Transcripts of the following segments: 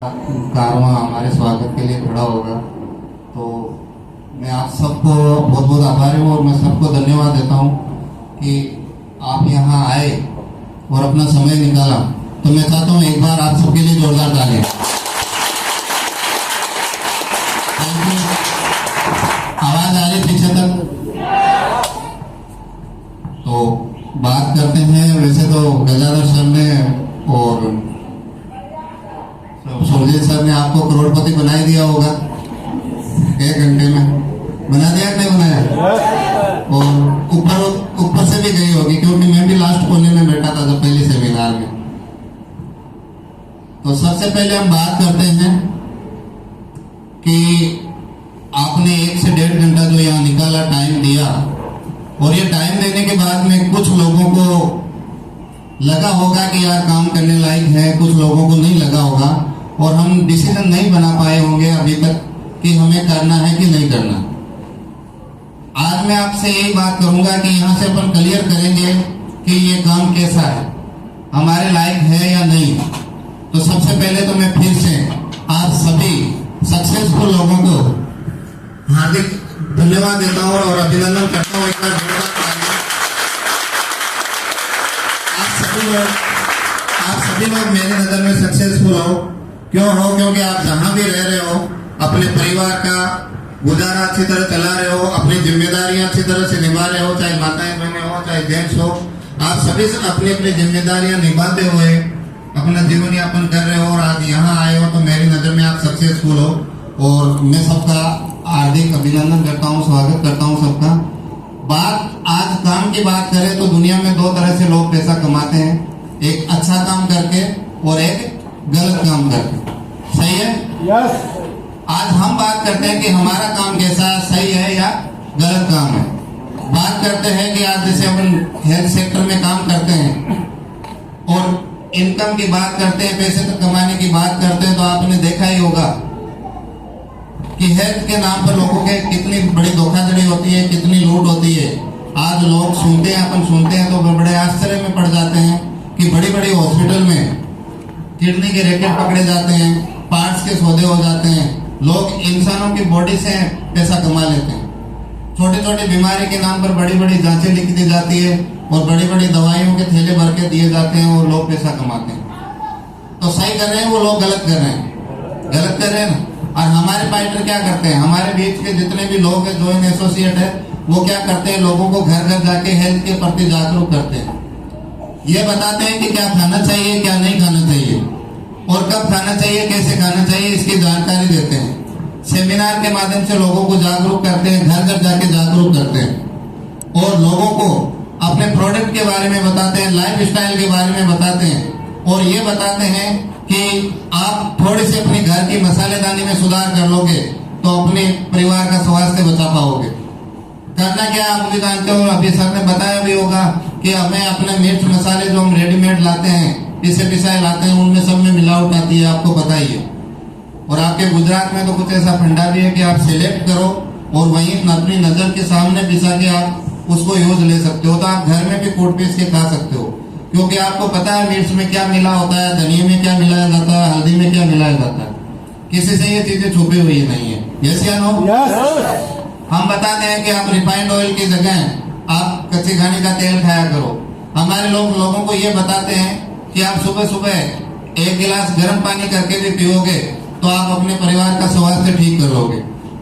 कारवां हमारे स्वागत के लिए खड़ा होगा। तो मैं आप सबको बहुत बहुत आभारी हूँ और मैं सबको धन्यवाद देता हूँ कि आप यहाँ आए और अपना समय निकाला। तो मैं चाहता हूँ एक बार आप सबके लिए जोरदार तालियां। आवाज आ रही पीछे तक? तो बात करते हैं। वैसे तो गजाधर सर ने और सुरजीत सर ने आपको करोड़पति बना ही दिया होगा 1 घंटे में। बना दिया कि नहीं बनाया? और ऊपर से भी गई होगी, क्योंकि मैं भी लास्ट कोने में बैठा था जब पहले सेमिनार में। तो सबसे पहले हम बात करते हैं कि आपने 1 से 1.5 घंटा जो यहाँ निकाला, टाइम दिया, और ये टाइम देने के बाद में कुछ लोगों को लगा होगा कि यार काम करने लायक है, कुछ लोगों को नहीं लगा होगा, और हम डिसीजन नहीं बना पाए होंगे अभी तक कि हमें करना है कि नहीं करना। आज मैं आपसे यही बात करूंगा कि यहाँ से अपन क्लियर करेंगे कि ये काम कैसा है, हमारे लायक है या नहीं। तो सबसे पहले तो मैं फिर से आप सभी सक्सेसफुल लोगों को हार्दिक धन्यवाद देता हूँ और अभिनंदन करता हूँ। एक बार आप सभी लोग मेरी नजर में सक्सेसफुल हो। क्यों हो? क्योंकि आप जहां भी रह रहे हो अपने परिवार का गुजारा अच्छी तरह चला रहे हो, अपनी जिम्मेदारियां अच्छी तरह से निभा रहे हो, चाहे माताएं बहनें हो चाहे जेंट्स हो। आप सभी से अपनी अपनी जिम्मेदारियां निभाते हुए अपना जीवन यापन कर रहे हो और आज यहाँ आए हो, तो मेरी नजर में आप सक्सेसफुल हो और मैं सबका हार्दिक अभिनंदन करता हूँ, स्वागत करता हूँ सबका। आज काम की बात करें तो दुनिया में 2 तरह से लोग पैसा कमाते हैं, एक अच्छा काम करके और एक गलत काम करके। सही है? यस। आज हम बात करते हैं कि हमारा काम कैसा है, सही है या गलत काम है। बात करते हैं कि आज जैसे अपन हेल्थ सेक्टर में काम करते हैं और इनकम की बात करते हैं, पैसे तो कमाने की बात करते हैं, तो आपने देखा ही होगा कि हेल्थ के नाम पर लोगों के कितनी बड़ी धोखाधड़ी होती है, कितनी लूट होती है। आज लोग सुनते हैं, अपन सुनते हैं तो बड़े आश्चर्य में पड़ जाते हैं कि बड़ी बड़ी हॉस्पिटल में किडनी के रैकेट पकड़े जाते हैं, पार्ट्स के सौदे हो जाते हैं, लोग इंसानों की बॉडी से पैसा कमा लेते हैं। छोटी छोटी बीमारी के नाम पर बड़ी बड़ी जांचें लिख दी जाती है और बड़ी बड़ी दवाइयों के थैले भर के दिए जाते हैं और लोग पैसा कमाते हैं। तो सही कर रहे हैं वो लोग, गलत कर रहे हैं? गलत कर रहे हैं ना। और हमारे फाइटर क्या करते हैं? हमारे बीच के जितने भी लोग हैं, जॉइंट एसोसिएट है, वो क्या करते हैं? लोगों को घर घर जाके हेल्थ के प्रति जागरूक करते हैं। ये बताते हैं कि क्या खाना चाहिए, क्या नहीं खाना चाहिए, और कब खाना चाहिए, कैसे खाना चाहिए, इसकी जानकारी देते हैं। सेमिनार के माध्यम से लोगों को जागरूक करते हैं, घर घर जाके जागरूक करते हैं और लोगों को अपने प्रोडक्ट के बारे में बताते हैं, लाइफ स्टाइल के बारे में बताते हैं और ये बताते हैं कि आप थोड़ी सी अपनी घर की मसालेदानी में सुधार कर लोगे तो अपने परिवार का स्वास्थ्य बचा पाओगे। करना क्या आप भी जानते हो, अभी सर ने बताया भी होगा कि हमें अपने मिर्च मसाले जो हम रेडीमेड लाते हैं, पिसे पिसाए लाते हैं, उनमें सब में मिलावट आती है, आपको पता ही है। और आपके गुजरात में तो कुछ ऐसा फंडा भी है कि आप सिलेक्ट करो और वहीं अपनी नजर के सामने पिसा के आप उसको यूज ले सकते हो। तो आप घर में भी कूट पीस के खा सकते हो, क्योंकि आपको पता है मिर्च में क्या मिला होता है, धनिया में क्या मिलाया जाता है, हल्दी में क्या मिलाया जाता है। किसी से ये चीजें छुपी हुई नहीं है। यस या नो? हम बताते हैं कि आप रिफाइंड ऑयल की जगह आप कच्ची घानी का तेल खाया करो। हमारे लोगों को ये बताते हैं कि आप सुबह सुबह 1 गिलास गर्म पानी करके भी पियोगे तो आप अपने परिवार का स्वास्थ्य ठीक करोगे।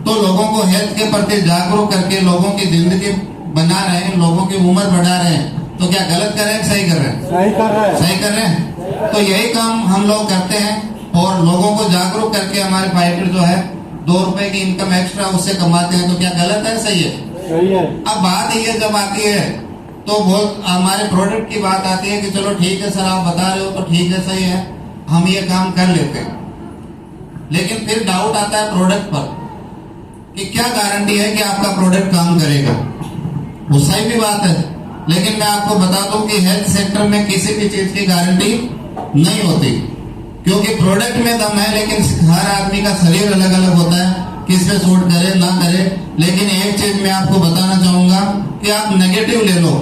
तो लोगों को हेल्थ के प्रति जागरूक करके लोगों की जिंदगी बना रहे हैं, लोगों की उम्र बढ़ा रहे हैं। तो क्या गलत कर रहे हैं, सही कर रहे हैं? सही कर रहे हैं। सही कर रहे हैं। तो यही काम हम लोग करते हैं और लोगों को जागरूक करके हमारे फाइटर जो है 2 रुपए की इनकम एक्स्ट्रा उससे कमाते हैं। तो क्या गलत है, सही है? सही है। अब बात ये जब आती है तो बहुत हमारे प्रोडक्ट की बात आती है कि चलो ठीक है सर, आप बता रहे हो तो ठीक है, सही है, हम ये काम कर लेते हैं। लेकिन फिर डाउट आता है प्रोडक्ट पर कि क्या गारंटी है कि आपका प्रोडक्ट काम करेगा। वो सही भी बात है, लेकिन मैं आपको बता दूं कि हेल्थ सेक्टर में किसी भी चीज की गारंटी नहीं होती, क्योंकि प्रोडक्ट में दम है, लेकिन हर आदमी का शरीर अलग अलग होता है, किस पे सूट करे ना करे। लेकिन एक चीज मैं आपको बताना चाहूंगा कि आप नेगेटिव ले लो,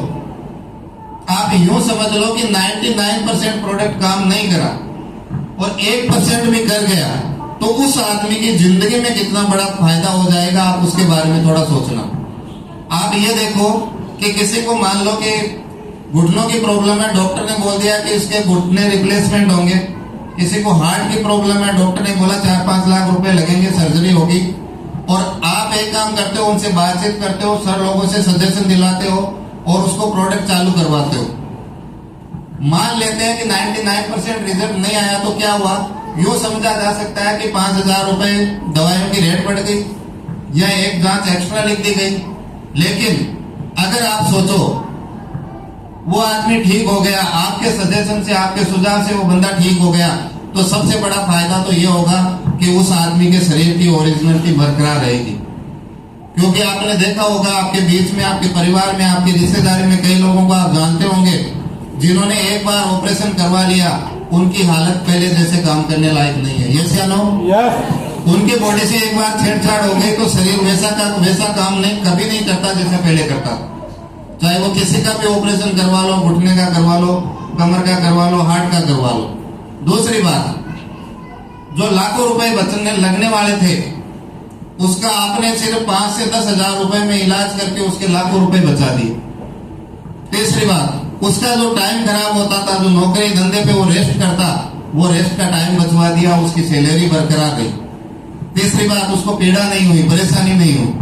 आप यूं समझ लो कि 99% प्रोडक्ट काम नहीं करा और 1% भी कर गया तो उस आदमी की जिंदगी में कितना बड़ा फायदा हो जाएगा, आप उसके बारे में थोड़ा सोचना। आप ये देखो कि किसी को मान लो कि घुटनों की प्रॉब्लम है, डॉक्टर ने बोल दिया कि इसके घुटने रिप्लेसमेंट होंगे। किसी को हार्ट की प्रॉब्लम है, डॉक्टर ने बोला 4-5 लाख रुपए लगेंगे, सर्जरी होगी। और आप एक काम करते हो, उनसे बातचीत करते हो, सर लोगों से सजेशन दिलाते हो और उसको प्रोडक्ट चालू करवाते हो। मान लेते हैं कि 99% रिजल्ट नहीं आया तो क्या हुआ, यूं समझा जा सकता है कि 5,000 रुपए दवाइयों की रेट बढ़ गई या एक जांच एक्स्ट्रा लिख दी गई। लेकिन अगर आप सोचो वो आदमी ठीक हो गया, आपके सजेशन से, आपके सुझाव से वो बंदा ठीक हो गया, तो सबसे बड़ा फायदा तो ये होगा कि उस आदमी के शरीर की ओरिजिनलिटी बरकरार रहेगी। क्योंकि आपने देखा होगा आपके बीच में, आपके परिवार में, आपकी रिश्तेदारी में कई लोगों को आप जानते होंगे जिन्होंने एक बार ऑपरेशन करवा लिया, उनकी हालत पहले जैसे काम करने लायक नहीं है। यस या नो? उनके बॉडी से एक बार छेड़छाड़ हो गई तो शरीर वैसा काम नहीं, कभी नहीं करता जैसे पहले करता। चाहे वो किसी का भी ऑपरेशन करवा लो, घुटने का करवा लो, कमर का करवा लो, हार्ट का करवा लो। दूसरी बात, जो लाखों रुपए बचने लगने वाले थे उसका आपने सिर्फ 5 से 10 हजार रुपए में इलाज करके उसके लाखों रुपए बचा दिए। तीसरी बात, उसका जो टाइम खराब होता था, जो नौकरी धंधे पे वो रेस्ट करता, वो रेस्ट का टाइम बचवा दिया, उसकी सैलरी बरकरार गई। तीसरी बात, उसको पीड़ा नहीं हुई, परेशानी नहीं हुई।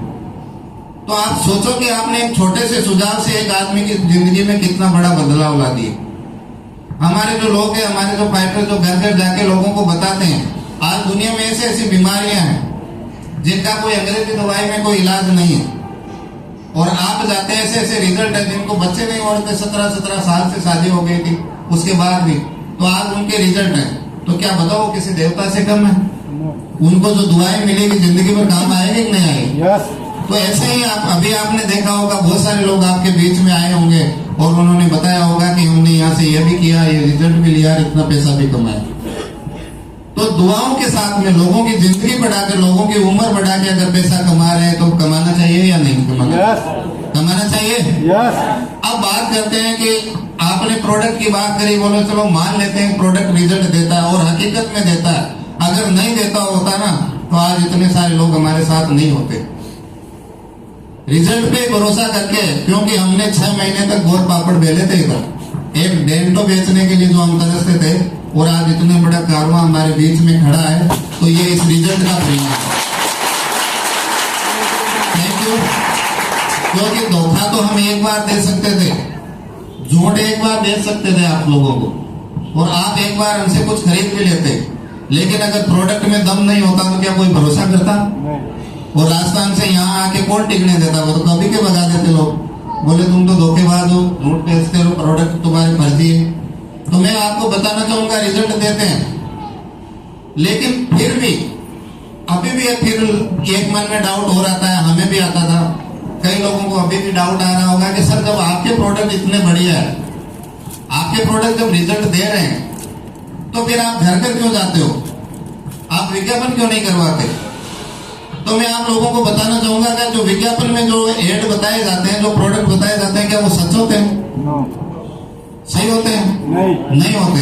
तो आप सोचो कि आपने एक छोटे से सुझाव से एक आदमी की जिंदगी में कितना बड़ा बदलाव ला दिए। हमारे जो लोग हैं, हमारे जो फाइटर, जो घर घर जाके लोगों को बताते हैं, आज दुनिया में ऐसी ऐसी बीमारियां हैं जिनका कोई अंग्रेजी दवाई में कोई इलाज नहीं है। और आप जाते हैं, ऐसे ऐसे रिजल्ट है जिनको बच्चे नहीं ओढ़ते, 17-17 साल से शादी हो गई थी उसके बाद भी, तो आज उनके रिजल्ट है। तो क्या बताओ किसी देवता से कम है? उनको जो दुआएं मिलेगी जिंदगी भर काम आएगी कि नहीं आएगी? तो ऐसे ही अभी आपने देखा होगा बहुत सारे लोग आपके बीच में आए होंगे और उन्होंने बताया होगा कि हमने यहाँ से ये भी किया, ये रिजल्ट भी लिया, इतना पैसा भी कमाया। तो दुआओं के साथ में लोगों की जिंदगी बढ़ा के, लोगों की उम्र बढ़ा के अगर पैसा कमा रहे हैं तो कमाना चाहिए या नहीं कमाना चाहिए? अब बात करते हैं कि आपने प्रोडक्ट की बात करी, बोलो चलो मान लेते हैं प्रोडक्ट रिजल्ट देता है और हकीकत में देता है। अगर नहीं देता होता ना तो आज इतने सारे लोग हमारे साथ नहीं होते। रिजल्ट पे भरोसा करके, क्योंकि हमने 6 महीने तक गोर पापड़ बेले थे इधर, एक डेंटो बेचने के लिए जो हम तरसते थे, और आज इतने बड़ा कारवां हमारे बीच में खड़ा है, तो ये इस रिजल्ट का परिणाम है। Thank you. क्योंकि धोखा तो हम एक बार दे सकते थे, झूठ एक बार दे सकते थे आप लोगों को, और आप एक बार हमसे कुछ खरीद भी लेते, लेकिन अगर प्रोडक्ट में दम नहीं होता तो क्या कोई भरोसा करता? और राजस्थान से यहाँ आके कौन टिकने देता? वो तो कभी के भगा देते लोग, बोले तुम तो धोखेबाज हो, झूठ बेचते हो, प्रोडक्ट तुम्हारी फर्जी है। तो मैं आपको बताना चाहूंगा रिजल्ट देते हैं, लेकिन फिर भी अभी भी फिर एक मन में डाउट हो रहा था, हमें भी आता था, कई लोगों को अभी भी डाउट आ रहा होगा कि सर जब आपके प्रोडक्ट इतने बढ़िया है, आपके प्रोडक्ट जब रिजल्ट दे रहे हैं, तो फिर आप घर घर क्यों जाते हो? आप विज्ञापन क्यों नहीं करवाते? तो मैं आप लोगों को बताना चाहूंगा कि जो विज्ञापन में जो एड बताए जाते हैं, जो प्रोडक्ट बताए जाते हैं, क्या वो सच होते हैं? सही होते हैं? नहीं होते।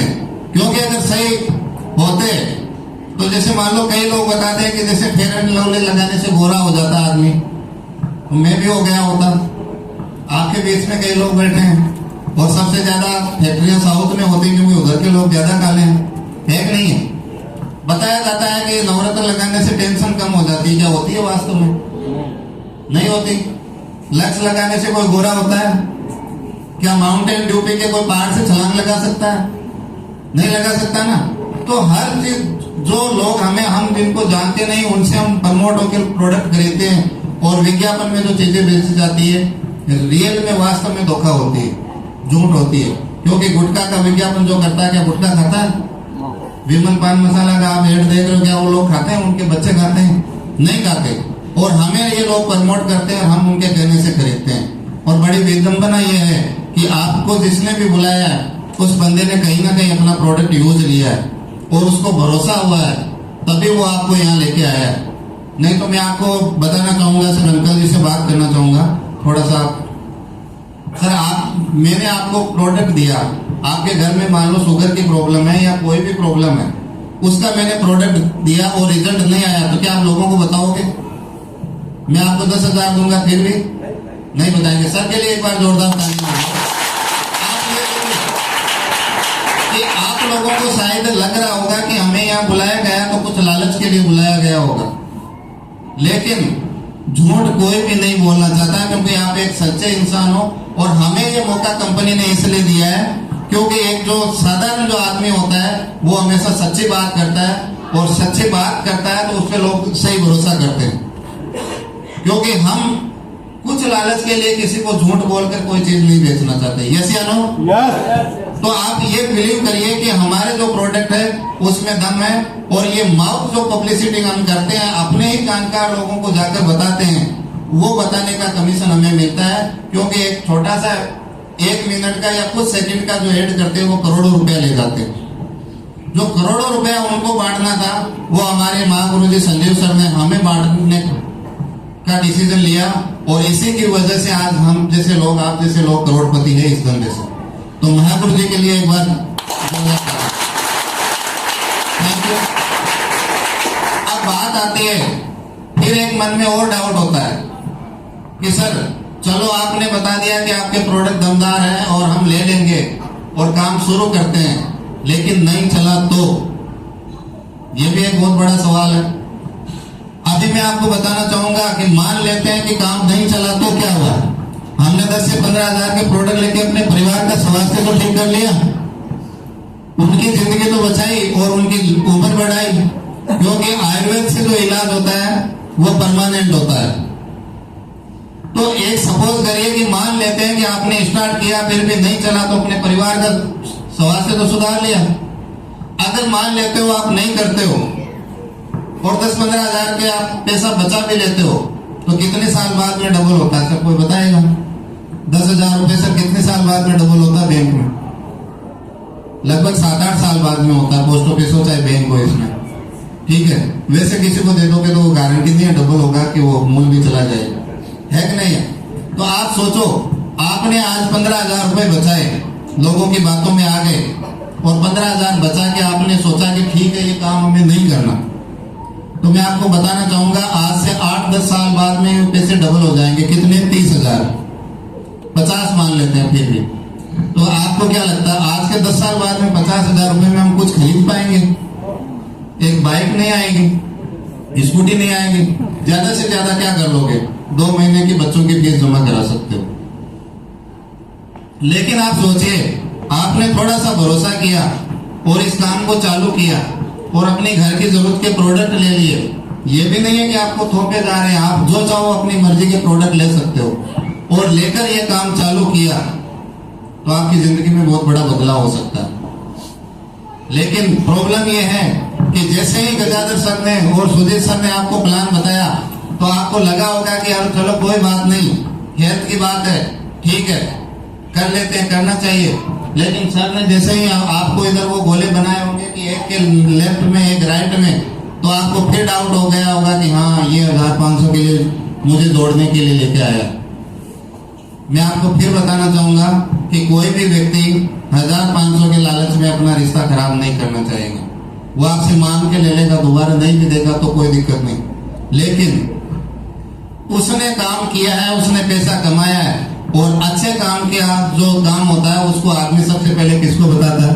क्योंकि अगर सही होते तो जैसे मान लो कई लोग बताते हैं कि जैसे फेयर एंड लवली लगाने से गोरा हो जाता आदमी, तो मैं भी हो गया होता। आपके बीच में कई लोग बैठे हैं और सबसे ज्यादा फैक्ट्रियां साउथ में होती हैं, क्योंकि उधर के लोग ज्यादा काले हैं, है कि नहीं है? बताया जाता है कि नवरत्न लगाने से टेंशन कम हो जाती है, क्या होती है वास्तव में? नहीं होती। लक्स लगाने से कोई गोरा होता है? क्या माउंटेन ड्यू पे के कोई पहाड़ से छलांग लगा सकता है? नहीं लगा सकता ना। तो हर चीज जो लोग हम जिनको जानते नहीं उनसे हम प्रमोट होकर प्रोडक्ट खरीदते हैं, और विज्ञापन में जो चीजें बेची जाती है रियल में वास्तव में धोखा होती है, झूठ होती है। क्योंकि गुटखा का विज्ञापन जो करता है, क्या गुटखा खाता है? विमल पान मसाला का आप एड देख रहे हो, क्या वो लोग खाते हैं? उनके बच्चे खाते हैं? नहीं खाते। और हमें ये लोग प्रमोट करते हैं, हम उनके कहने से खरीदते हैं। और बड़ी विडंबना ये है कि आपको जिसने भी बुलाया है उस बंदे ने कहीं ना कहीं अपना प्रोडक्ट यूज लिया है और उसको भरोसा हुआ है, तभी वो आपको यहाँ लेके आया है। नहीं तो मैं आपको बताना चाहूंगा, सर अंकल जी से बात करना चाहूंगा थोड़ा सा। सर मैंने आपको प्रोडक्ट दिया, आपके घर में मान लो शुगर की प्रॉब्लम है या कोई भी प्रॉब्लम है, उसका मैंने प्रोडक्ट दिया और रिजल्ट नहीं आया तो क्या आप लोगों को बताओगे? मैं आपको 10,000 दूंगा फिर भी नहीं बताएंगे। सर के लिए एक बार जोरदार ताली मारो। कि आप लोगों को शायद लग रहा होगा कि हमें यहाँ बुलाया गया तो कुछ लालच के लिए बुलाया गया होगा, लेकिन झूठ कोई भी नहीं बोलना चाहता, क्योंकि आप एक सच्चे इंसान हो। और हमें ये मौका कंपनी ने इसलिए दिया है क्योंकि एक जो साधारण जो आदमी होता है वो हमेशा सच्ची बात करता है, और सच्ची बात करता है तो उस पर लोग सही भरोसा करते हैं। क्योंकि हम कुछ लालच के लिए किसी को झूठ बोलकर कोई चीज नहीं बेचना चाहते। यस या नो? तो आप ये बिलीव करिए कि हमारे जो प्रोडक्ट है उसमें दम है। और ये माउथ जो पब्लिसिटी हम करते हैं, अपने ही जानकार लोगों को जाकर बताते हैं, वो बताने का कमीशन हमें मिलता है। क्योंकि एक छोटा सा 1 मिनट का या कुछ सेकंड का जो ऐड करते हैं वो करोड़ों रुपया ले जाते हैं। जो करोड़ों रुपया उनको बांटना था वो हमारे महागुरु जी संजीव सर ने हमें बांटने का डिसीजन लिया, और इसी की वजह से आज हम जैसे लोग, आप जैसे लोग करोड़पति है इस धंधे से। तो महागुरु जी के लिए एक बार थैंक यू। अब बात आती है, फिर एक मन में और डाउट होता है कि सर चलो आपने बता दिया कि आपके प्रोडक्ट दमदार हैं और हम ले लेंगे और काम शुरू करते हैं, लेकिन नहीं चला तो? ये भी एक बहुत बड़ा सवाल है। अभी मैं आपको बताना चाहूंगा कि मान लेते हैं कि काम नहीं चला तो क्या हुआ? हमने 10 से 15 हजार के प्रोडक्ट लेके अपने परिवार का स्वास्थ्य तो ठीक कर लिया, उनकी जिंदगी तो बचाई और उनकी उम्र बढ़ाई। क्योंकि आयुर्वेद से जो इलाज होता है वो परमानेंट होता है। तो एक सपोज करिए कि मान लेते हैं कि आपने स्टार्ट किया फिर भी नहीं चला, तो अपने परिवार का स्वास्थ्य तो सुधार लिया। अगर मान लेते हो आप नहीं करते हो और 10-15 हजार के आप पैसा बचा भी लेते हो, तो कितने साल बाद में डबल होता है? सब कोई बताएगा? 10,000 रुपए सर कितने साल बाद में डबल होता है बैंक में? लगभग 7-8 साल बाद में होता है, पोस्ट ऑफिस हो चाहे बैंक हो इसमें, ठीक है। वैसे किसी को दे दोगे तो वो गारंटी नहीं है डबल होगा कि वो मूल भी चला जाएगा, है कि नहीं है? तो आप सोचो, आपने आज 15,000 रुपए बचाए, लोगों की बातों में आ गए और 15,000 बचा के आपने सोचा कि ठीक है ये काम हमें नहीं करना, तो मैं आपको बताना चाहूंगा आज से 8-10 साल बाद में ये पैसे डबल हो जाएंगे। कितने? 30,000, 50 मान लेते हैं फिर भी। तो आपको क्या लगता है आज के 10 साल बाद में 50,000 रुपए में हम कुछ खरीद पाएंगे? एक बाइक नहीं आएगी, स्कूटी नहीं आएगी, ज्यादा से ज्यादा क्या कर लोगे? 2 महीने की बच्चों की फीस जमा करा सकते हो। लेकिन आप सोचिए, आपने थोड़ा सा भरोसा किया और इस काम को चालू किया और अपने घर की जरूरत के प्रोडक्ट ले लिए। ये भी नहीं है कि आपको थोपे जा रहे हैं, आप जो चाहो अपनी मर्जी के प्रोडक्ट ले सकते हो। और लेकर ये काम चालू किया तो आपकी जिंदगी में बहुत बड़ा बदलाव हो सकता है। लेकिन प्रॉब्लम ये है कि जैसे ही गजाधर सर ने और सुधीर सर ने आपको प्लान बताया तो आपको लगा होगा कि यार चलो कोई बात नहीं, हेल्थ की बात है, ठीक है कर लेते हैं, करना चाहिए। लेकिन सर ने जैसे ही आपको इधर वो गोले बनाए होंगे कि एक के लेफ्ट में एक राइट में, तो आपको फिर डाउट हो गया होगा कि हाँ ये 1500 के लिए मुझे दौड़ने के लिए लेके आया। मैं आपको फिर बताना चाहूंगा कि कोई भी व्यक्ति 1500 के लालच में अपना रिश्ता खराब नहीं करना चाहेगा। वो आपसे मांग के ले लेगा, दोबारा नहीं भी देगा तो कोई दिक्कत नहीं, लेकिन उसने काम किया है, उसने पैसा कमाया है। और अच्छे काम के जो काम होता है उसको आदमी सबसे पहले किसको बताता है?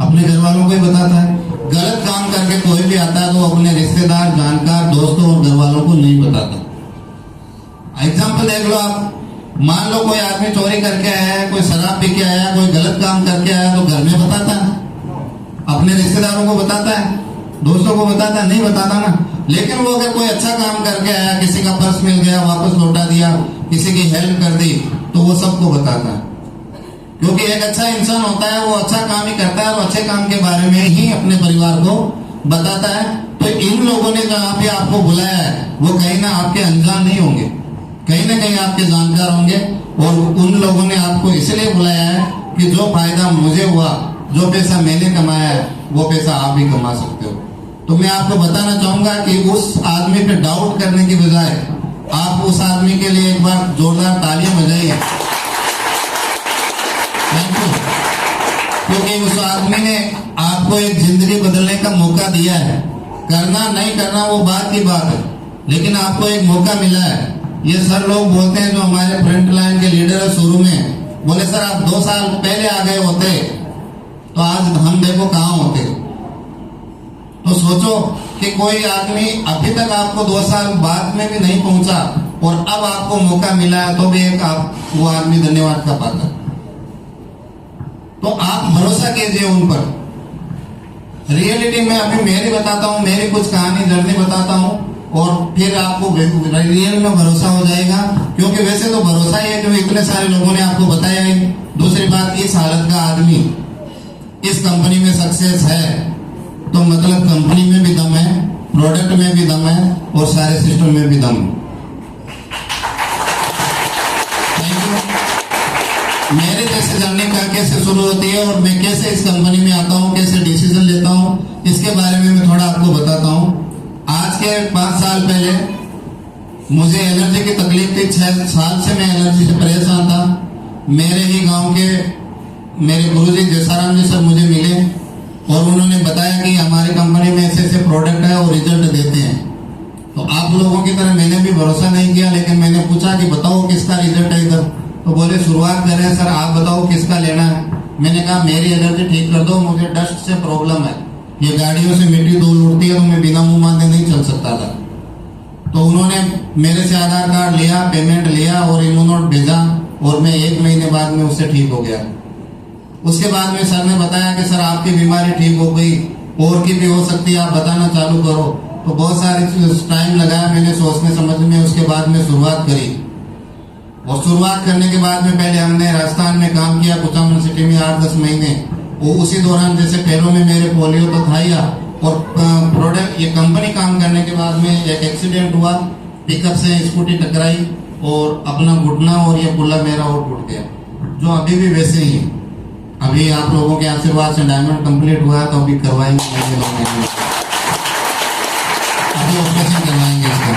अपने घर वालों को ही बताता है। गलत काम करके कोई भी आता है तो अपने रिश्तेदार, जानकार, दोस्तों और घर वालों को नहीं बताता। एग्जाम्पल देख लो आप, मान लो कोई आदमी चोरी करके आया है, कोई शराब पी के आया है, कोई गलत काम करके आया, तो घर में बताता है, अपने रिश्तेदारों को बताता है, दोस्तों को बताता है? नहीं बताता ना। लेकिन वो अगर कोई अच्छा काम करके आया, किसी का पर्स मिल गया वापस लौटा दिया, किसी की हेल्प कर दी, तो वो सबको बताता है। क्योंकि एक अच्छा इंसान होता है वो अच्छा काम ही करता है और अच्छे काम के बारे में ही अपने परिवार को बताता है। तो इन लोगों ने जहाँ पे आपको बुलाया है वो कहीं ना आपके अनजान नहीं होंगे, कहीं ना कहीं आपके जानकार होंगे। और उन लोगों ने आपको इसलिए बुलाया है कि जो फायदा मुझे हुआ, जो पैसा मैंने कमाया है, वो पैसा आप भी कमा सकते हो। तो मैं आपको बताना चाहूंगा कि उस आदमी पे डाउट करने की बजाय आप उस आदमी के लिए एक बार जोरदार तालियां बजाइए। Thank you. क्योंकि उस आदमी ने आपको एक जिंदगी बदलने का मौका दिया है। करना नहीं करना वो बात की बात है, लेकिन आपको एक मौका मिला है। ये सर लोग बोलते हैं जो हमारे फ्रंट लाइन के लीडर है, शुरू में बोले सर आप 2 साल पहले आ गए होते तो आज हम देखो कहाँ होते। तो सोचो कि कोई आदमी अभी तक आपको 2 साल बाद में भी नहीं पहुंचा और अब आपको मौका मिला है, तो भी एक आप वो आदमी धन्यवाद का पात्र। तो आप भरोसा कीजिए उन पर। रियलिटी में अभी मेरी बताता हूँ, मेरी कुछ कहानी जर्नी बताता हूँ और फिर आपको रियल में भरोसा हो जाएगा। क्योंकि वैसे तो भरोसा ही है जो इतने सारे लोगों ने आपको बताया है। दूसरी बात, इस हालत का आदमी इस कंपनी में सक्सेस है तो मतलब कंपनी में भी दम है, प्रोडक्ट में भी दम है और सारे सिस्टम में भी दम है। मेरे जैसे जर्नी का कैसे शुरू होती है और मैं कैसे इस कंपनी में आता हूँ, कैसे डिसीजन लेता हूँ, इसके बारे में मैं थोड़ा आपको बताता हूँ। आज के 5 साल पहले मुझे एलर्जी की तकलीफ थी। 6 साल से मैं एलर्जी से परेशान था। मेरे ही गांव के मेरे गुरुजी जयसाराम जी सर मुझे मिले और उन्होंने बताया कि हमारी कंपनी में ऐसे ऐसे प्रोडक्ट है और रिजल्ट देते हैं। तो आप लोगों की तरह मैंने भी भरोसा नहीं किया, लेकिन मैंने पूछा कि बताओ किसका रिजल्ट है इधर। तो बोले शुरुआत करें सर, आप बताओ किसका लेना है। मैंने कहा मेरी एलर्जी ठीक कर दो, मुझे डस्ट से प्रॉब्लम है, ये गाड़ियों से मिट्टी धूल उड़ती है तो मैं बिना मुंह बांधे नहीं चल सकता था। तो उन्होंने मेरे से आधार कार्ड लिया, पेमेंट लिया और इम्यूनोट भेजा और मैं 1 महीने बाद में उससे ठीक हो गया। उसके बाद में सर ने बताया कि सर आपकी बीमारी ठीक हो गई, और की भी हो सकती है, आप बताना चालू करो। तो बहुत सारी टाइम लगाया मैंने सोचने समझने में। उसके बाद में शुरुआत करी और शुरुआत करने के बाद में पहले हमने राजस्थान में काम किया, कुचामन सिटी में 8-10 महीने। वो उसी दौरान जैसे पैरों में मेरे पोलियो तो था ही, और प्रोडक्ट ये कंपनी काम करने के बाद में एक एक्सीडेंट हुआ, पिकअप से स्कूटी टकराई और अपना घुटना और ये पुल्ला मेरा और टूट गया, जो अभी भी वैसे ही है। अभी आप लोगों के आशीर्वाद से डायमंड कंप्लीट हुआ है तो अभी करवाएंगे, अभी ऑपरेशन करवाएंगे इसका।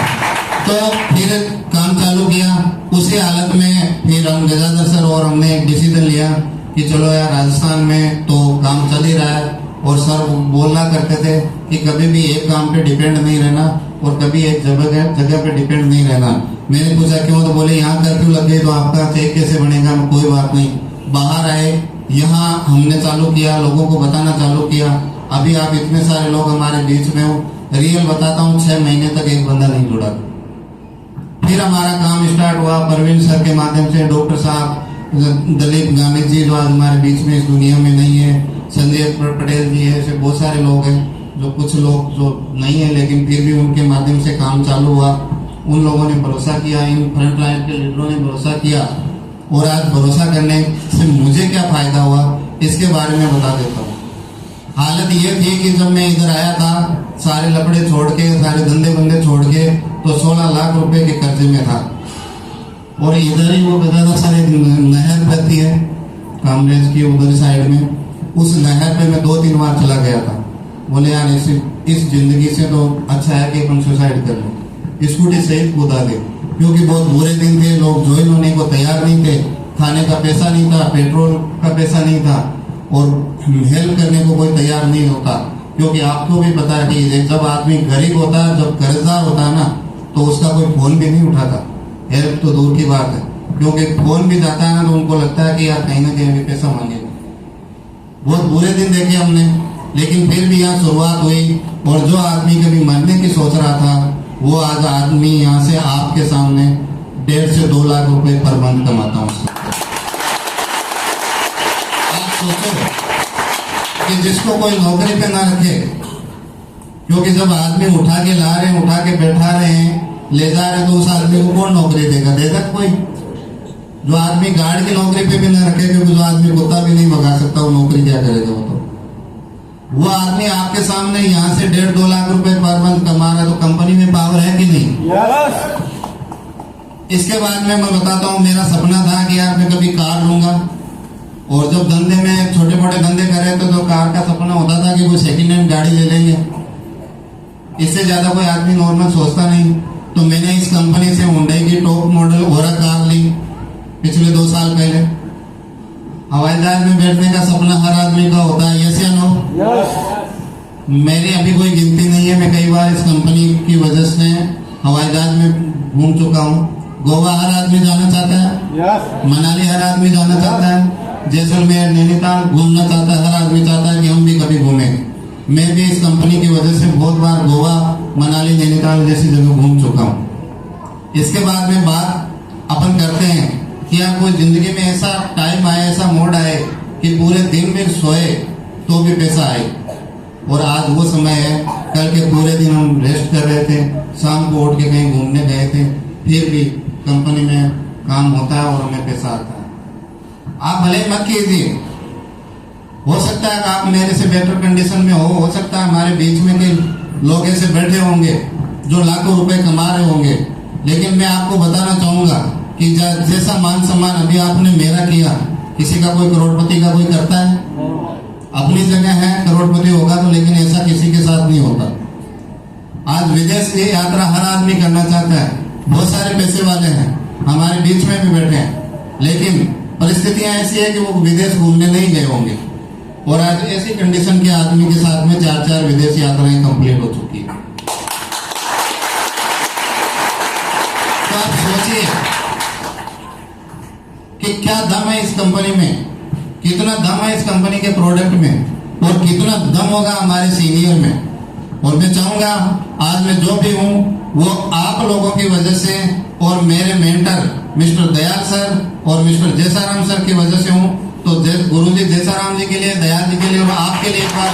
तो फिर काम चालू किया। उसी हालत में फिर हम गजाधर सर और हमने एक डिसीजन लिया कि चलो यार राजस्थान में तो काम चल ही रहा है, और सर बोलना करते थे कि कभी भी एक काम पे डिपेंड नहीं रहना और कभी एक जगह पे डिपेंड नहीं रहना। मैंने पूछा क्यों, तो बोले यहाँ कर्फ्यू लग गई तो आपका चेक कैसे बनेगा। कोई बात नहीं, बाहर आए, यहाँ हमने चालू किया, लोगों को बताना चालू किया। अभी आप इतने सारे लोग हमारे बीच में हो। रियल बताता हूँ, 6 महीने तक एक बंदा नहीं जुड़ा। फिर हमारा काम स्टार्ट हुआ परवीन सर के माध्यम से, डॉक्टर साहब, दलीप गामित जी जो आज हमारे बीच में इस दुनिया में नहीं है, संजय पटेल जी है, ऐसे बहुत सारे लोग हैं जो कुछ लोग जो नहीं है लेकिन फिर भी उनके माध्यम से काम चालू हुआ। उन लोगों ने भरोसा किया, इन फ्रंट लाइन के लीडरों ने भरोसा किया, और आज भरोसा करने से मुझे क्या फायदा हुआ इसके बारे में बता देता हूँ। हालत ये थी कि जब मैं इधर आया था, सारे लपड़े छोड़ के, सारे धंधे बंदे छोड़ के, तो 16 लाख रुपए के कर्जे में था। और इधर ही वो गजाधर सर एक नहर बहती है कामरेज की उधर साइड में, उस नहर पे मैं 2-3 बार चला गया था। बोले यार इस जिंदगी से तो अच्छा है कि अपन सुसाइड कर ले, स्कूटी से ही कूदा दे, क्योंकि बहुत बुरे दिन थे, लोग ज्वाइन होने को तैयार नहीं थे, खाने का पैसा नहीं था, पेट्रोल का पैसा नहीं था, और हेल्प करने को कोई तैयार नहीं होता। क्योंकि आपको भी पता है कि जब आदमी गरीब होता है, जब कर्जदार होता है ना, तो उसका कोई फोन भी नहीं उठाता, हेल्प तो दूर की बात है। क्योंकि फोन भी जाता है ना तो उनको लगता है कि यार कहीं ना कहीं पैसा मांगेगा। बहुत बुरे दिन देखे हमने, लेकिन फिर भी यहाँ शुरुआत हुई, और जो आदमी कभी मरने की सोच रहा था वो आज आदमी यहाँ से आपके सामने 1.5 से 2 लाख रुपए पर मंथ कमाता हूँ। आप सोचो कि जिसको कोई नौकरी पे ना रखे, क्योंकि जब आदमी उठा के ला रहे हैं, उठा के बैठा रहे हैं, ले जा रहे हैं, तो उस आदमी को कौन नौकरी देगा? देगा कोई? जो आदमी गार्ड की नौकरी पे भी ना रखे, क्योंकि जो आदमी कुत्ता भी नहीं भगा सकता, वो नौकरी क्या करेगा? वो आदमी आपके सामने यहाँ से 1.5-2 लाख रुपए पर मंथ कमा रहा है, तो कंपनी में पावर है कि नहीं? इसके बाद में मैं बताता हूँ, मेरा सपना था कि यार मैं कभी कार लूंगा, और जब धंधे में छोटे मोटे धंधे कर रहे थे तो कार का सपना होता था कि कोई सेकंड हैंड गाड़ी ले लेंगे, इससे ज्यादा कोई आदमी नॉर्मल सोचता नहीं। तो मैंने इस कंपनी से हुंडई की टॉप मॉडल ओरा कार ली पिछले 2 साल पहले, हवाई जहाज में बैठने का सपना हर आदमी का होता है, यस या नो? मेरी अभी कोई गिनती नहीं है, मैं कई बार इस कंपनी की वजह से हवाई जहाज में घूम चुका हूँ। गोवा हर आदमी जाना चाहता है, मनाली हर आदमी जाना चाहता है, जैसलमेर नैनीताल घूमना चाहता है, हर आदमी चाहता है कि हम भी कभी घूमें। मैं भी इस कंपनी की वजह से बहुत बार गोवा, मनाली, नैनीताल जैसी जगह घूम चुका हूँ। इसके बाद में बात अपन करते हैं कि आपको जिंदगी में ऐसा टाइम आए, ऐसा मोड आए कि पूरे दिन में सोए तो भी पैसा आए। और आज वो समय है, कल के पूरे दिन हम रेस्ट कर रहे थे, शाम को उठ के कहीं घूमने गए थे, फिर भी कंपनी में काम होता है और हमें पैसा आता है। आप भले मत कीजिए, हो सकता है आप मेरे से बेटर कंडीशन में हो सकता है हमारे बीच में कई लोग ऐसे बैठे होंगे जो लाखों रुपए कमा रहे होंगे, लेकिन मैं आपको बताना चाहूंगा कि जैसा मान सम्मान अभी आपने मेरा किया, किसी का कोई करोड़पति का कोई करता है? अपनी जगह है, करोड़पति होगा तो, लेकिन ऐसा किसी के साथ नहीं होता। आज विदेश की यात्रा हर आदमी करना चाहता है, बहुत सारे पैसे वाले हैं हमारे बीच में भी बैठे हैं, लेकिन परिस्थितियां ऐसी है कि वो विदेश घूमने नहीं गए होंगे। और आज ऐसी कंडीशन के आदमी के साथ में 4-4 विदेश यात्राएं कंप्लीट हो चुकी है। तो आप सोचिए कि क्या दम है इस कंपनी में, कितना दम है इस कंपनी के प्रोडक्ट में, और कितना दम होगा हमारे सीनियर में। और मैं चाहूंगा आज मैं जो भी हूं वो आप लोगों की वजह से और मेरे मेंटर मिस्टर दयाल सर और मिस्टर जैसाराम सर की वजह से हूं। तो गुरु जी जैसाराम जी के लिए, दयाल जी के लिए और आपके लिए एक बार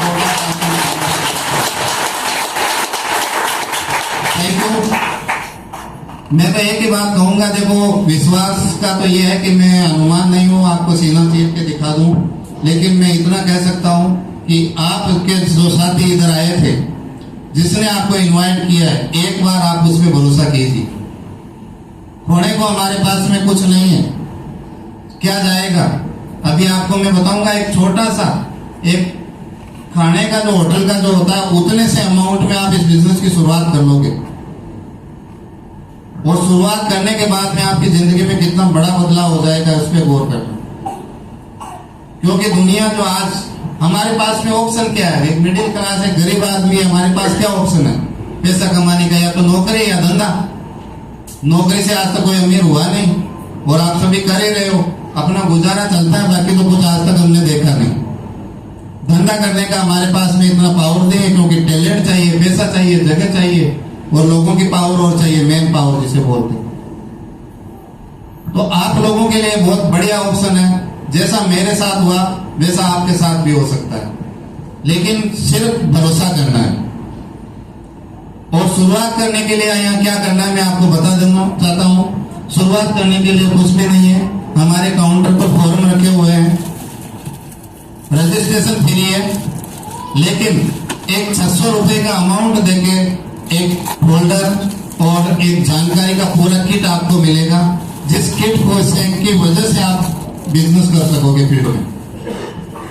थैंक यू। मैं तो एक ही बात कहूंगा, देखो विश्वास का तो ये है कि मैं हनुमान नहीं हूं आपको सीना चीर के दिखा दूं, लेकिन मैं इतना कह सकता हूं कि आपके जो साथी इधर आए थे, जिसने आपको इनवाइट किया है, एक बार आप उस पर भरोसा कीजिए। होने को हमारे पास में कुछ नहीं है, क्या जाएगा? अभी आपको मैं बताऊंगा, एक छोटा सा एक खाने का जो होटल का जो होता है, उतने से अमाउंट में आप इस बिजनेस की शुरुआत कर लोगे। और शुरुआत करने के बाद में आपकी जिंदगी में कितना बड़ा बदलाव हो जाएगा, उस पर गौर करना। क्योंकि दुनिया जो आज हमारे पास में ऑप्शन क्या है, एक मिडिल क्लास है, गरीब आदमी है, हमारे पास क्या ऑप्शन है पैसा कमाने का? या तो नौकरी या धंधा। नौकरी से आज तक कोई अमीर हुआ नहीं, और आप सभी कर ही रहे हो, अपना गुजारा चलता है, बाकी तो कुछ आज तक हमने देखा नहीं। धंधा करने का हमारे पास में इतना पावर नहीं है, क्योंकि टैलेंट चाहिए, पैसा चाहिए, जगह चाहिए, और लोगों की पावर और चाहिए, मैन पावर जिसे बोलते हैं। तो आप लोगों के लिए बहुत बढ़िया ऑप्शन है, जैसा मेरे साथ हुआ वैसा आपके साथ भी हो सकता है, लेकिन सिर्फ भरोसा करना है। और शुरुआत करने के लिए यहाँ क्या करना है मैं आपको बता देना चाहता हूँ। शुरुआत करने के लिए कुछ भी नहीं है, हमारे काउंटर पर फॉर्म रखे हुए हैं, रजिस्ट्रेशन फ्री है, लेकिन एक 600 रुपए का अमाउंट देके एक फोल्डर और एक जानकारी का पूरा किट आपको मिलेगा, जिस किट को की वजह से आप बिजनेस कर सकोगे फील्ड में।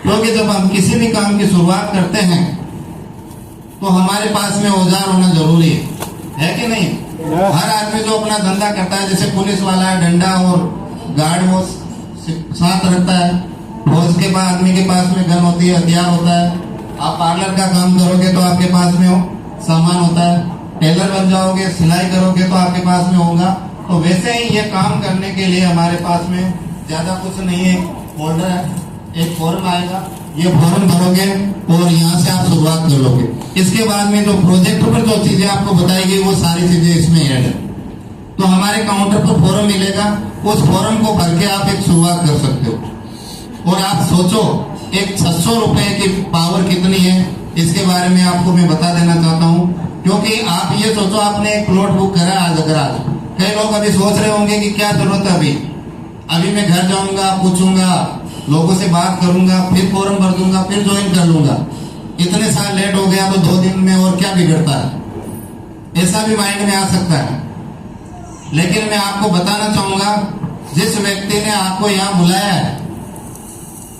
क्योंकि जब हम किसी भी काम की शुरुआत करते हैं तो हमारे पास में औजार होना जरूरी है कि नहीं? हर आदमी जो अपना धंधा करता है, जैसे पुलिस वाला है, डंडा और गार्ड वो साथ रखता है, और उसके बाद आदमी के पास में गन होती है, हथियार होता है। आप पार्लर का काम करोगे तो आपके पास में सामान होता है, टेलर बन जाओगे, सिलाई करोगे तो आपके पास में होगा। तो वैसे ही ये काम करने के लिए हमारे पास में ज्यादा कुछ नहीं है, फोल्डर है, एक फॉर्म आएगा, ये फॉर्म भरोगे और यहाँ से आप शुरुआत कर लोगे। इसके बाद में जो प्रोजेक्ट पर जो चीजें आपको बताएगी वो सारी चीजें इसमें ऐड है। तो हमारे काउंटर पर फॉर्म मिलेगा, उस फॉर्म को भर के आप एक शुरुआत कर सकते हो। और आप सोचो एक 600 रुपए की पावर कितनी है, इसके बारे में आपको मैं बता देना चाहता हूँ। क्योंकि आप ये सोचो, आपने एक प्लॉट बुक करा आज, अगर आज कई लोग अभी सोच रहे होंगे कि क्या जरूरत है, अभी मैं घर जाऊंगा, पूछूंगा, लोगों से बात करूंगा, फिर फॉर्म भर दूंगा, फिर ज्वाइन कर लूंगा, इतने साल लेट हो गया तो 2 दिन में और क्या बिगड़ता है, ऐसा भी माइंड में आ सकता है। लेकिन मैं आपको बताना चाहूंगा, जिस व्यक्ति ने आपको यहाँ बुलाया है,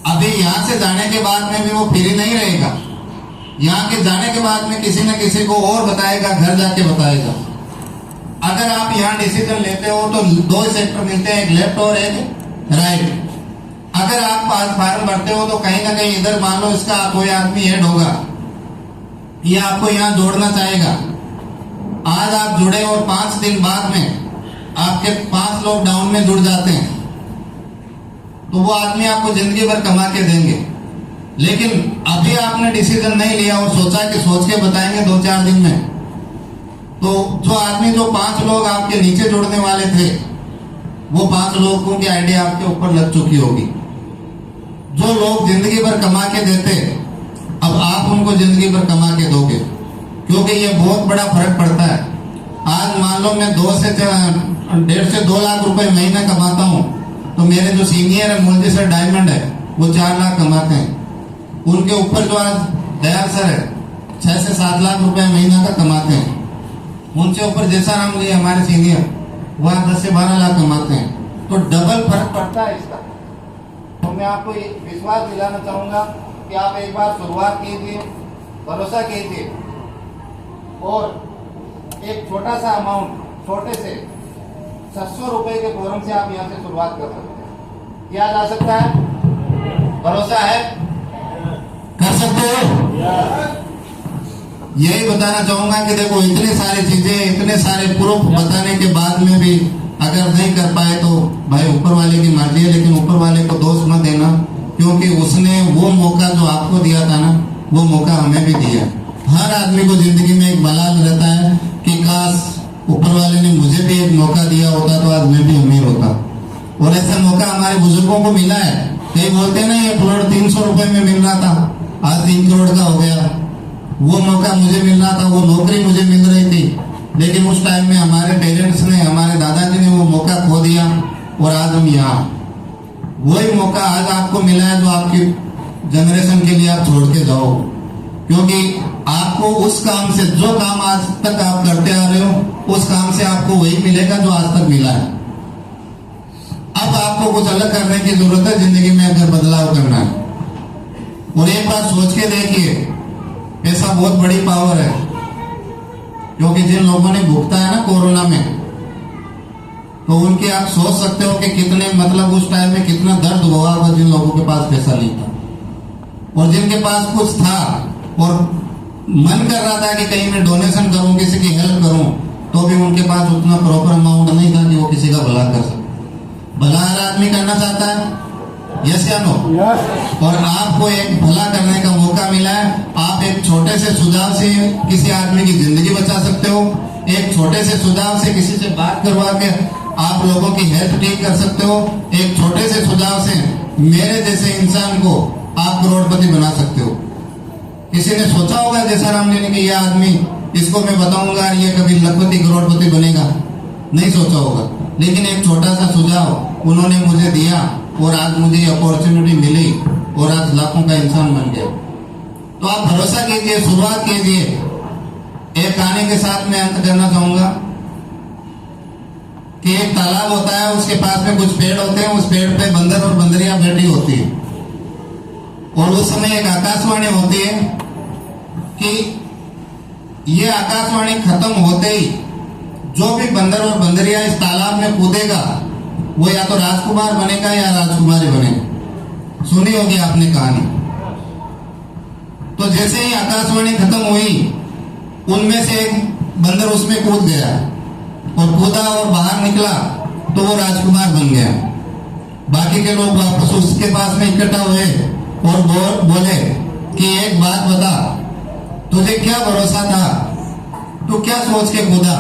अभी यहाँ से जाने के बाद में भी वो फ्री नहीं रहेगा, यहाँ के जाने के बाद में किसी न किसी को और बताएगा, घर जाके बताएगा। अगर आप यहाँ डिसीजन लेते हो तो 2 सेक्टर मिलते हैं, एक लेफ्ट और एक राइट। अगर आप आज फार्म भरते हो तो कहीं ना कहीं इधर मान लो इसका कोई आदमी ऐड होगा, ये आपको यहाँ जोड़ना चाहेगा। आज आप जुड़े और 5 दिन बाद में आपके 5 लोग डाउन में जुड़ जाते हैं, तो वो आदमी आपको जिंदगी भर कमा के देंगे। लेकिन अभी आपने डिसीजन नहीं लिया और सोचा कि सोच के बताएंगे 2-4 दिन में, तो जो आदमी जो 5 लोग आपके नीचे जुड़ने वाले थे, वो 5 लोगों की आइडिया आपके ऊपर लग चुकी होगी। जो लोग जिंदगी भर कमा के देते, अब आप उनको जिंदगी भर कमा के दोगे, क्योंकि ये बहुत बड़ा फर्क पड़ता है। आज मान लो मैं 1.5 से 2 लाख रुपए महीना कमाता हूँ, तो मेरे जो सीनियर है मुंजी सर डायमंड है, वो 4 लाख कमाते हैं। उनके ऊपर जो आज दयाल सर है 6 से 7 लाख रुपए महीना का कमाते हैं। उनसे ऊपर जैसा राम जी हमारे सीनियर, वह 10 से 12 लाख कमाते हैं। तो डबल फर्क पड़ता है इसका। तो मैं आपको ये विश्वास दिलाना चाहूंगा कि आप एक बार शुरुआत कीजिए, भरोसा कीजिए और एक छोटा सा अमाउंट, छोटे से 700 रुपए के फॉर्म से आप यहाँ से शुरुआत कर सकते हैं। किया जा सकता है, भरोसा है, कर सकते हो। यही बताना चाहूंगा कि देखो इतनी सारी चीजें, इतने सारे प्रूफ बताने के बाद में भी अगर नहीं कर पाए तो भाई ऊपर वाले की मर्जी है, लेकिन ऊपर वाले को दोष मत देना, क्योंकि उसने वो मौका जो आपको दिया था ना, वो मौका हमें भी दिया। हर आदमी को जिंदगी में एक मलाल रहता है कि काश ऊपर वाले ने मुझे भी एक मौका दिया होता तो आज मैं भी अमीर होता। और ऐसा मौका हमारे बुजुर्गों को मिला है। कई बोलते हैं ना ये प्लॉट 300 रुपए में मिल रहा था, आज 3 करोड़ का हो गया। वो मौका मुझे मिल रहा था, वो नौकरी मुझे मिल रही थी, लेकिन उस टाइम में हमारे पेरेंट्स ने, हमारे दादाजी ने वो मौका खो दिया और आज हम यहाँ। वही मौका आज आपको मिला है जो आपकी जनरेशन के लिए आप छोड़ के जाओ, क्योंकि आपको उस काम से, जो काम आज तक आप करते आ रहे हो, उस काम से आपको वही मिलेगा जो आज तक मिला है। अब आपको कुछ अलग करने की जरूरत है जिंदगी में, अगर बदलाव करना है। और एक बार सोच के देखिए, पैसा बहुत बड़ी पावर है, क्योंकि जिन लोगों ने भुगता है ना कोरोना में, तो उनके आप सोच सकते हो कि कितने, मतलब उस टाइम में कितना दर्द हुआ होगा जिन लोगों के पास पैसा नहीं था। और जिनके पास कुछ था और मन कर रहा था कि कहीं मैं डोनेशन करूं, किसी की हेल्प करूं, तो भी उनके पास उतना प्रॉपर अमाउंट नहीं था कि वो किसी का भला कर सके। भला हर आदमी करना चाहता है, यस या नो? और आपको एक भला करने का मौका मिला है। आप एक छोटे से सुझाव से किसी आदमी की जिंदगी बचा सकते हो। एक छोटे से सुझाव से किसी से बात करवा के आप लोगों की हेल्थ ठीक कर सकते हो। एक छोटे से सुझाव से मेरे जैसे इंसान को आप करोड़पति बना सकते हो। किसी ने सोचा होगा जैसा राम जी ने कि यह आदमी, इसको मैं बताऊंगा ये कभी लखपति करोड़पति बनेगा? नहीं सोचा होगा। लेकिन एक छोटा सा सुझाव उन्होंने मुझे दिया और आज मुझे अपॉर्चुनिटी मिली और आज लाखों का इंसान बन गया। तो आप भरोसा कीजिए, शुरुआत कीजिए। एक कहानी के साथ मैं अंत करना चाहूंगा कि एक तालाब होता है, उसके पास में कुछ पेड़ होते हैं, उस पेड़ पे बंदर और बंदरियां बैठी होती है। और उस समय एक आकाशवाणी होती है कि ये आकाशवाणी खत्म होते ही जो भी बंदर और बंदरिया इस तालाब में कूदेगा वो या तो राजकुमार बनेगा या राजकुमारी बनेगा। सुनी होगी आपने कहानी। तो जैसे ही आकाशवाणी खत्म हुई, उनमें से एक बंदर उसमें कूद गया और कूदा और बाहर निकला तो वो राजकुमार बन गया। बाकी के लोग वापस उसके पास में इकट्ठा हुए और बोले कि एक बात बता, तुझे क्या भरोसा था, तू क्या सोच के कूदा?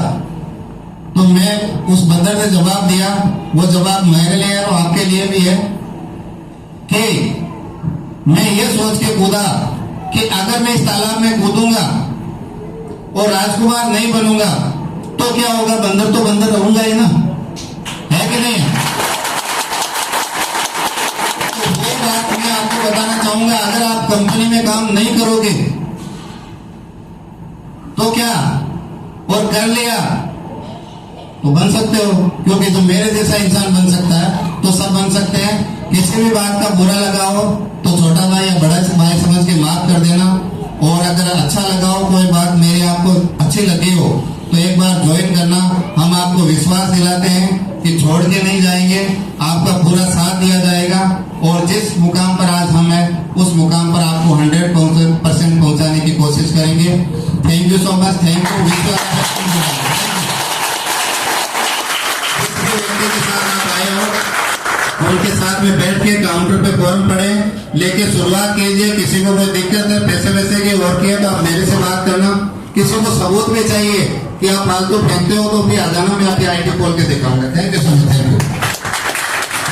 तो मैं उस बंदर ने जवाब दिया, वो जवाब मेरे लिए और आपके लिए भी है कि मैं ये सोच के कूदा कि अगर मैं इस तालाब में कूदूंगा और राजकुमार नहीं बनूंगा तो क्या होगा? बंदर तो बंदर रहूंगा ही ना, है कि नहीं? तो वो बात मैं आपको बताना चाहूंगा। अगर आप कंपनी में काम नहीं करोगे तो क्या, और कर लिया तो बन सकते हो, क्योंकि जो मेरे जैसा इंसान बन सकता है तो सब बन सकते हैं। किसी भी बात का बुरा लगा हो तो छोटा भाई या बड़ा भाई समझ के माफ कर देना। और अगर अच्छा लगा हो, कोई बात मेरी आपको अच्छी लगी हो, तो एक बार ज्वाइन करना। हम आपको विश्वास दिलाते हैं कि छोड़ के नहीं जाएंगे, आपका पूरा साथ दिया जाएगा। और जिस मुकाम पर आज हम हैं उस मुकाम पर आपको 100% पहुंचाने की कोशिश करेंगे। Thank you so much. Thank you. व्यक्ति के साथ आप आए हो उनके साथ में बैठ के काउंटर पे फॉर्म पड़े लेके शुरुआत कीजिए। किसी को कोई दिक्कत है पैसे वैसे की और किया तो आप मेरे से बात करना। किसी को सबूत में चाहिए कि आप फालतू फेंकते हो तो भी आ जाना, मैं आपकी आईडी खोल के दिखाऊंगा। Thank you so much. Thank you.